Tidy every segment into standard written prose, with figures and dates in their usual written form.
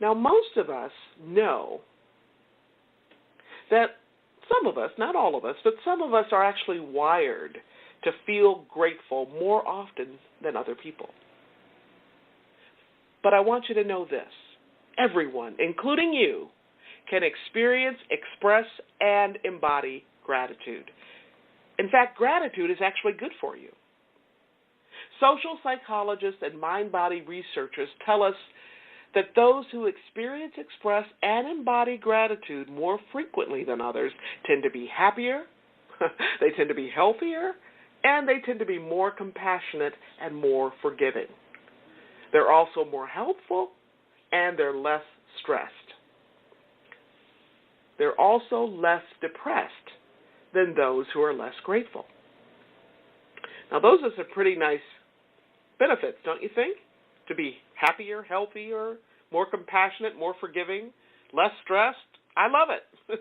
Now, most of us know that some of us, not all of us, but some of us are actually wired to feel grateful more often than other people. But I want you to know this. Everyone, including you, can experience, express, and embody gratitude. In fact, gratitude is actually good for you. Social psychologists and mind-body researchers tell us that those who experience, express, and embody gratitude more frequently than others tend to be happier, they tend to be healthier, and they tend to be more compassionate and more forgiving. They're also more helpful, and they're less stressed. They're also less depressed than those who are less grateful. Now, those are some pretty nice benefits, don't you think? To be happier, healthier, more compassionate, more forgiving, less stressed. I love it.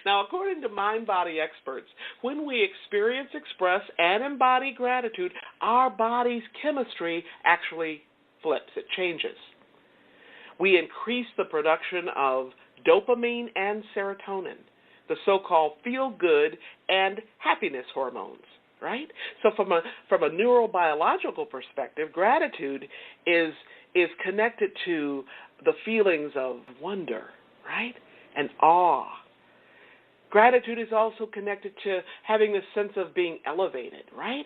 Now, according to mind-body experts, when we experience, express, and embody gratitude, our body's chemistry actually flips. It changes. We increase the production of dopamine and serotonin, the so-called feel-good and happiness hormones, right? So from a neurobiological perspective, gratitude is connected to the feelings of wonder, right, and awe. Gratitude is also connected to having this sense of being elevated, right?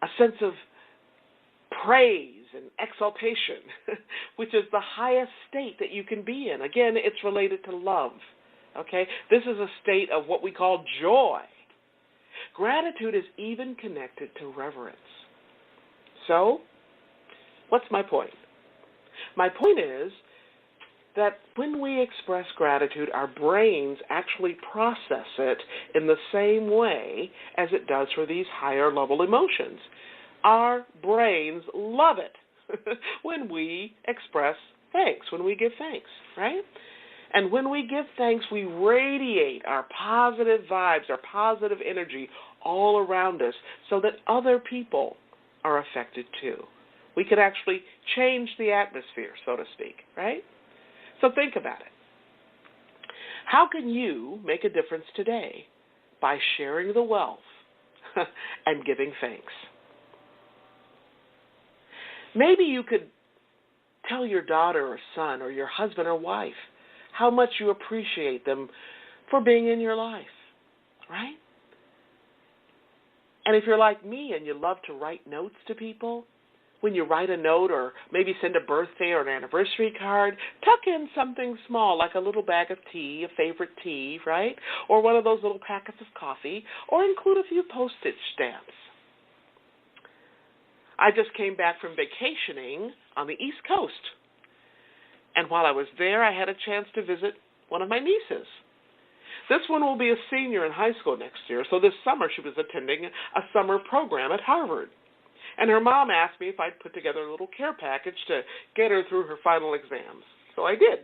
A sense of praise and exaltation, which is the highest state that you can be in. Again, it's related to love, okay? This is a state of what we call joy. Gratitude is even connected to reverence. So, what's my point? My point is that when we express gratitude, our brains actually process it in the same way as it does for these higher level emotions. Our brains love it when we express thanks, when we give thanks, right? And when we give thanks, we radiate our positive vibes, our positive energy all around us so that other people are affected too. We could actually change the atmosphere, so to speak, right? So think about it. How can you make a difference today? By sharing the wealth and giving thanks. Maybe you could tell your daughter or son or your husband or wife how much you appreciate them for being in your life, right? And if you're like me and you love to write notes to people, when you write a note or maybe send a birthday or an anniversary card, tuck in something small like a little bag of tea, a favorite tea, right? Or one of those little packets of coffee, or include a few postage stamps. I just came back from vacationing on the East Coast. And while I was there, I had a chance to visit one of my nieces. This one will be a senior in high school next year, so this summer she was attending a summer program at Harvard. And her mom asked me if I'd put together a little care package to get her through her final exams. So I did.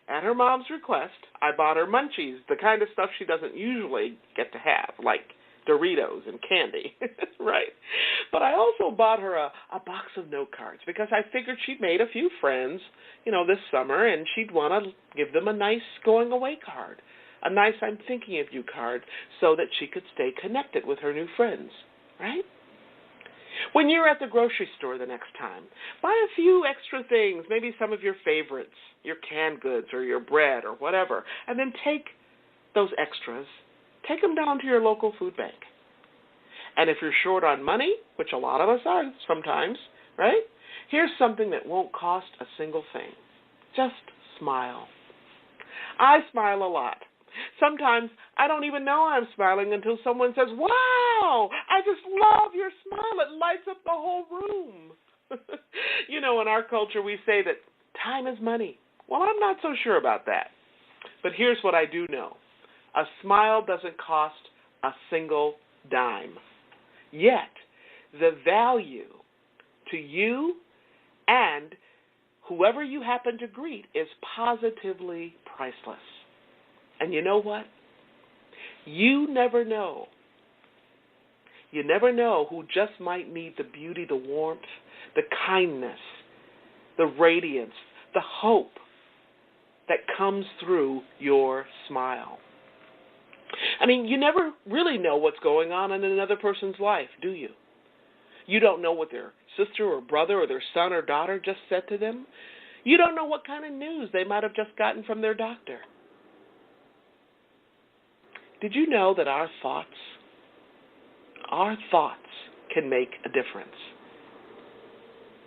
At her mom's request, I bought her munchies, the kind of stuff she doesn't usually get to have, like Doritos and candy, right? But I also bought her a box of note cards because I figured she'd made a few friends, this summer, and she'd want to give them a nice going-away card, a nice I'm thinking of you card, so that she could stay connected with her new friends, right? When you're at the grocery store the next time, buy a few extra things, maybe some of your favorites, your canned goods or your bread or whatever, and then take those extras, take them down to your local food bank. And if you're short on money, which a lot of us are sometimes, right? Here's something that won't cost a single thing. Just smile. I smile a lot. Sometimes I don't even know I'm smiling until someone says, "Wow, I just love your smile. It lights up the whole room." In our culture we say that time is money. Well, I'm not so sure about that. But here's what I do know. A smile doesn't cost a single dime. Yet, the value to you and whoever you happen to greet is positively priceless. And you know what? You never know. You never know who just might need the beauty, the warmth, the kindness, the radiance, the hope that comes through your smile. I mean, you never really know what's going on in another person's life, do you? You don't know what their sister or brother or their son or daughter just said to them. You don't know what kind of news they might have just gotten from their doctor. Did you know that our thoughts can make a difference?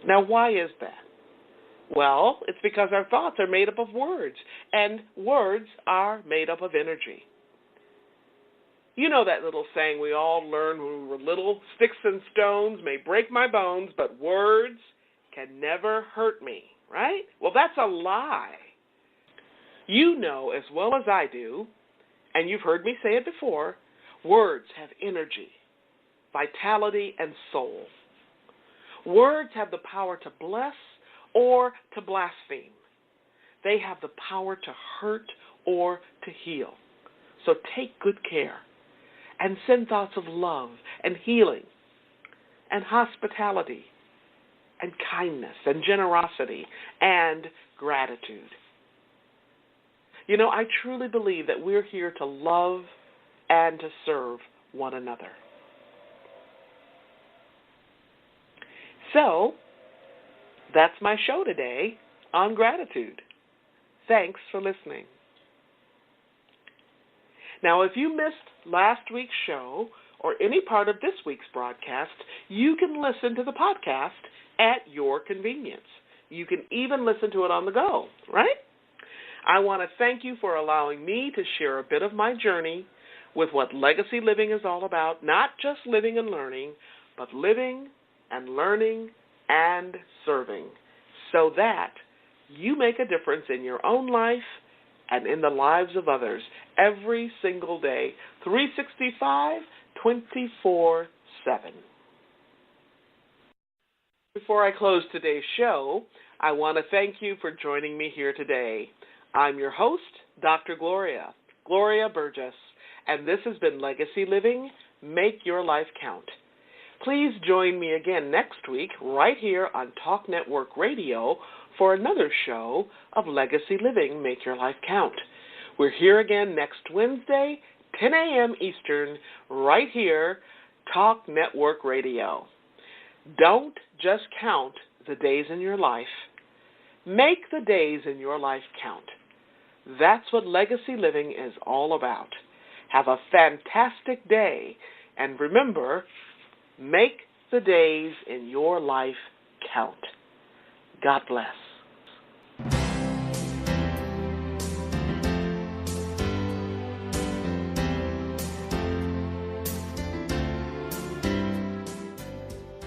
Now, why is that? Well, it's because our thoughts are made up of words, and words are made up of energy. You know that little saying we all learned when we were little, sticks and stones may break my bones, but words can never hurt me, right? Well, that's a lie. You know as well as I do, and you've heard me say it before, words have energy, vitality, and soul. Words have the power to bless or to blaspheme. They have the power to hurt or to heal. So take good care and send thoughts of love and healing and hospitality and kindness and generosity and gratitude. You know, I truly believe that we're here to love and to serve one another. So, that's my show today on gratitude. Thanks for listening. Now, if you missed last week's show or any part of this week's broadcast, you can listen to the podcast at your convenience. You can even listen to it on the go, right? I want to thank you for allowing me to share a bit of my journey with what legacy living is all about, not just living and learning, but living and learning and serving, so that you make a difference in your own life and in the lives of others every single day, 365, 24/7. Before I close today's show, I want to thank you for joining me here today. I'm your host, Dr. Gloria Burgess, and this has been Legacy Living, Make Your Life Count. Please join me again next week right here on Talk Network Radio for another show of Legacy Living, Make Your Life Count. We're here again next Wednesday, 10 a.m. Eastern, right here, Talk Network Radio. Don't just count the days in your life. Make the days in your life count. That's what legacy living is all about. Have a fantastic day, and remember, make the days in your life count. God bless.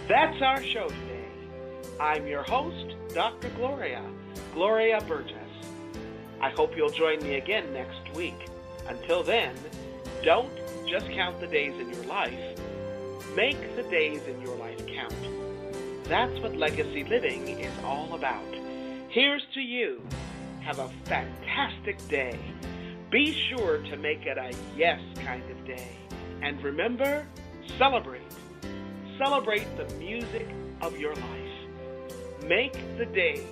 That's our show today. I'm your host, Dr. Gloria Burgess. I hope you'll join me again next week. Until then, don't just count the days in your life. Make the days in your life count. That's what legacy living is all about. Here's to you. Have a fantastic day. Be sure to make it a yes kind of day. And remember, celebrate. Celebrate the music of your life. Make the days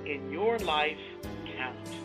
in your life count.